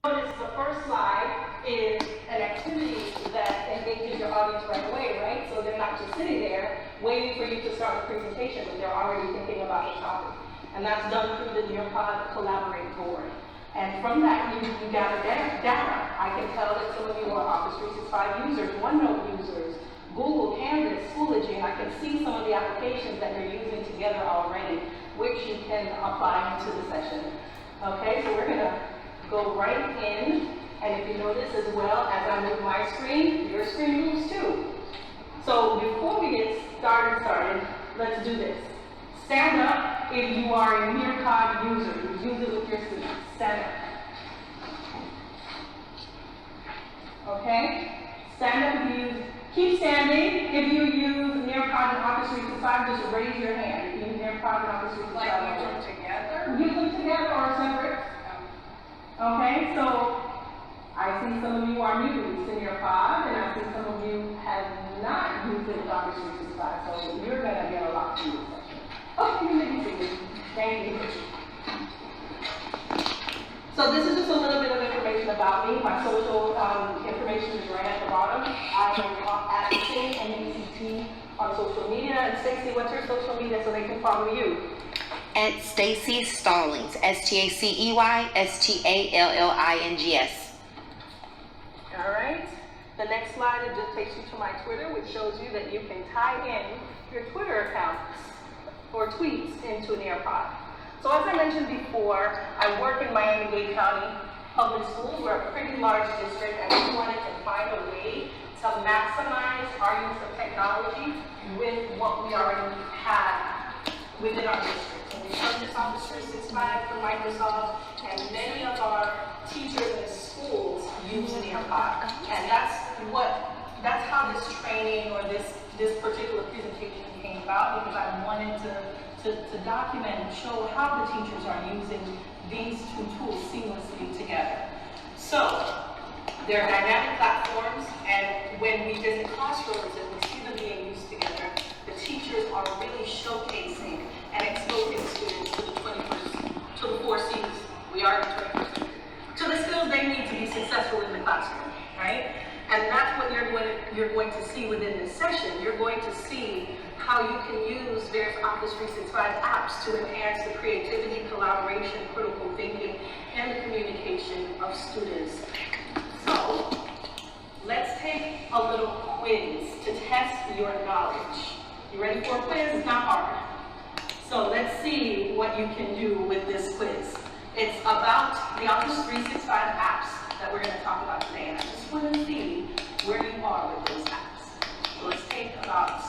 Notice the first slide is an activity that engages your audience right away, right? So they're not just sitting there waiting for you to start the presentation, but they're already thinking about the topic. And that's done through the Nearpod Collaborate board. And from that, you gather data. I can tell that some of you are Office 365 users, OneNote users, Google, Canvas, Schoology. I can see some of the applications that you're using together already, which you can apply into the session. Okay, so we're gonna go right in, and if you notice as well, as I move my screen, your screen moves too. So before we get started, let's do this. Stand up if you are a Nearpod user. You use it with your students. Stand up. Okay? Stand up if you use, keep standing. If you use Nearpod and Office 365, just raise your hand. If you use Nearpod and Office 365. Like use them together? Use them together or separate. Okay, so I see some of you are new to Nearpod, and I see some of you have not used it with Office 365, so you're going to get a lot from this session. Okay, you may be seated. Thank you. So this is just a little bit of information about me. My social information is right at the bottom. I am at ISTE and NECT on social media. And Stacey, what's your social media so they can follow you? At Stacey Stallings, STACEY STALLINGS. All right. The next slide, it just takes you to my Twitter, which shows you that you can tie in your Twitter accounts or tweets into Nearpod. So as I mentioned before, I work in Miami-Dade County Public Schools. We're a pretty large district, and we wanted to find a way to maximize our use of technology with what we already have within our district. And we purchased Office 365 from Microsoft, and many of our teachers in schools use Nearpod. And that's how this training or this particular presentation came about, because I wanted to document and show how the teachers are using these two tools seamlessly together. So, they're dynamic platforms, and when we visit classrooms and we see them being used together, the teachers are really showcasing and exposing students to the 4 C's. We are in the 21st century. To the skills they need to be successful in the classroom, right? And that's what you're going to see within this session. You're going to see how you can use various Office 365 apps to enhance the creativity, collaboration, critical thinking, and the communication of students. So, let's take a little quiz to test your knowledge. You ready for a quiz? It's not hard. So let's see what you can do with this quiz. It's about the Office 365 apps that we're going to talk about today, and I just want to see where you are with those apps. So let's take about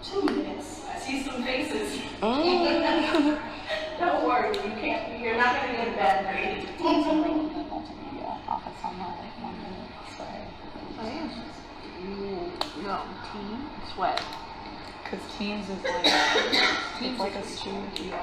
2 minutes. I see some faces. Don't worry, you're not going to get a bad grade. Multimedia, Office Online, 1 minute, Sweat. No, Team, Sweat. Because Teams is like, it's like a student thing.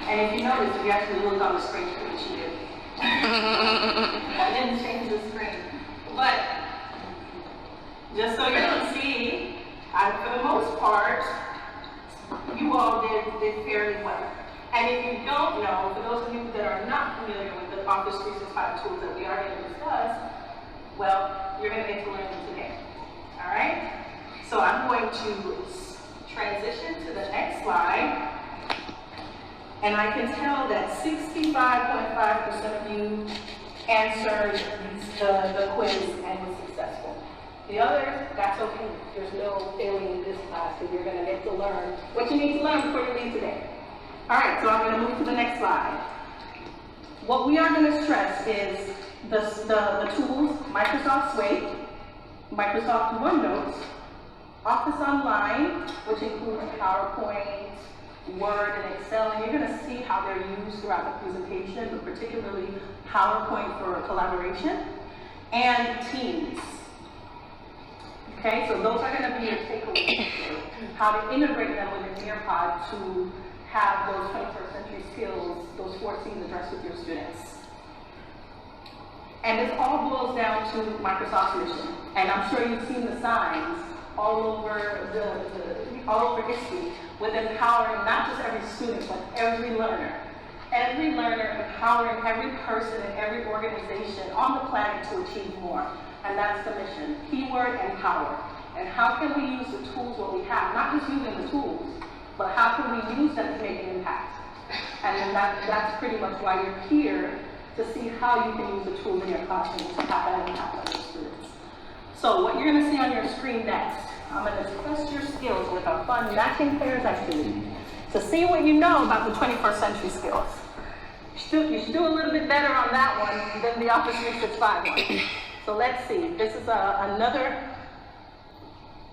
And if you notice, if you actually look on the screen, it's pretty cheated. I didn't change the screen. But, just so you can see, for the most part, you all did fairly well. And if you don't know, for those of you that are not familiar with the Office 365 tools that we are going to discuss, well, you're going to get to learn them today. All right? So I'm going to transition to the next slide. And I can tell that 65.5% of you answered the quiz and was successful. The others, that's okay. There's no failing in this class, because you're going to get to learn what you need to learn before you leave today. All right, so I'm going to move to the next slide. what we are going to stress is the tools, Microsoft Suite, Microsoft OneNote, Office Online, which includes PowerPoint, Word, and Excel, and you're going to see how they're used throughout the presentation, but particularly PowerPoint for collaboration, and Teams. Okay, so those are going to be your takeaways, how to integrate them within Nearpod to have those 21st century skills, those 4 C's addressed with your students. And this all boils down to Microsoft's mission. And I'm sure you've seen the signs all over all over ISTE with empowering not just every student, but every learner. Every learner empowering every person and every organization on the planet to achieve more. And that's the mission. Keyword, empower. And how can we use the tools what we have? Not just using the tools, but how can we use them to make an impact? And that's pretty much why you're here, to see how you can use the tools in your classroom to have an impact on your students. So what you're going to see on your screen next, I'm going to test your skills with a fun matching pairs activity to see what you know about the 21st century skills. You should do a little bit better on that one than the Office 365 one. So let's see. This is another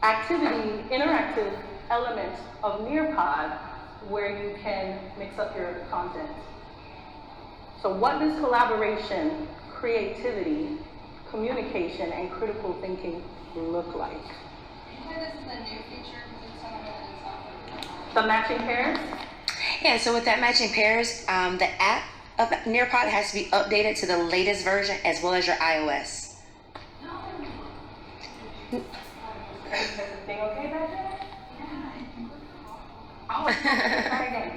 activity, interactive element of Nearpod where you can mix up your content. So what does collaboration, creativity, communication, and critical thinking look like? This is a new feature because it's something that is offered. The matching pairs? Yeah, so with that matching pairs, the app of Nearpod has to be updated to the latest version as well as your iOS. Is everything okay back there? Yeah. Oh, try again.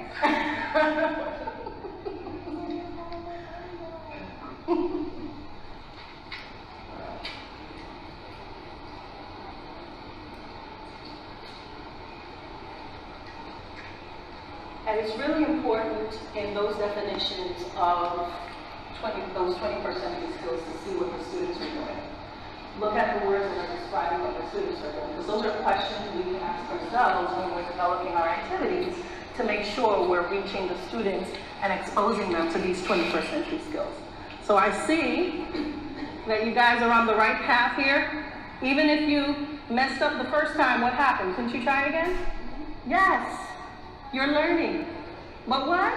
And it's really important in those definitions of those 21st century skills to see what the students are doing. Look at the words that are describing what the students are doing, because those are questions we can ask ourselves when we're developing our activities to make sure we're reaching the students and exposing them to these 21st century skills. So I see that you guys are on the right path here. Even if you messed up the first time, what happened? Couldn't you try it again? Yes. You're learning. But what?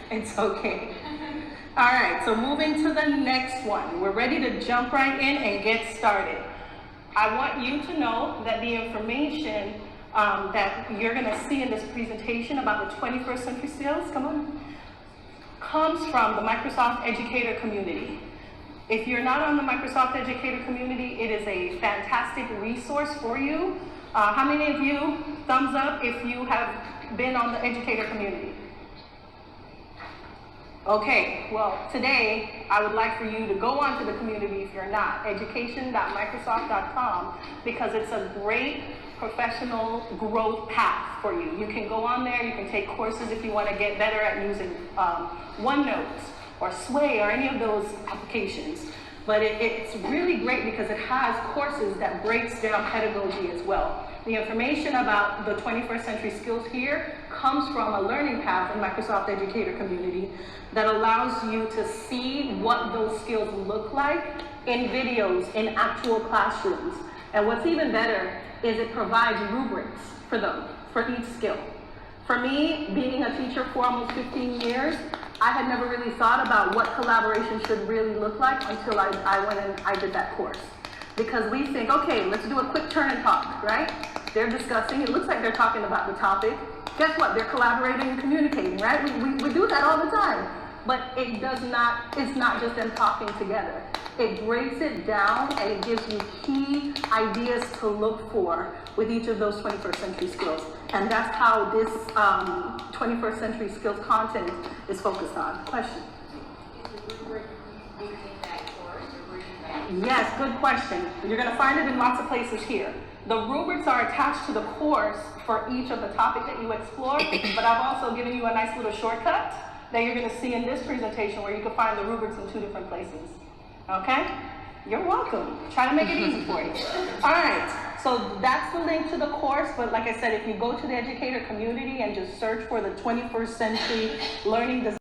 It's okay. All right, so moving to the next one. We're ready to jump right in and get started. I want you to know that the information that you're going to see in this presentation about the 21st century skills, comes from the Microsoft Educator community. If you're not on the Microsoft Educator community, it is a fantastic resource for you. How many of you, thumbs up if you have been on the Educator community? Okay, well, today I would like for you to go onto the community if you're not, education.microsoft.com, because it's a great professional growth path for you. You can go on there, you can take courses if you want to get better at using OneNote or Sway or any of those applications. But it's really great because it has courses that breaks down pedagogy as well. The information about the 21st century skills here comes from a learning path in Microsoft Educator community that allows you to see what those skills look like in videos, in actual classrooms. And what's even better is it provides rubrics for them, for each skill. For me, being a teacher for almost 15 years, I had never really thought about what collaboration should really look like until I went and I did that course. Because we think, okay, let's do a quick turn and talk, right? They're discussing, it looks like they're talking about the topic. Guess what? They're collaborating and communicating, right? We do that all the time. But it's not just them talking together. It breaks it down and it gives you key ideas to look for with each of those 21st century skills. And that's how this 21st century skills content is focused on. Question? Yes, good question. You're going to find it in lots of places here. The rubrics are attached to the course for each of the topic that you explore, but I've also given you a nice little shortcut that you're going to see in this presentation where you can find the rubrics in 2 different places. Okay? You're welcome. Try to make it easy for you. All right, so that's the link to the course, but like I said, if you go to the educator community and just search for the 21st Century Learning Design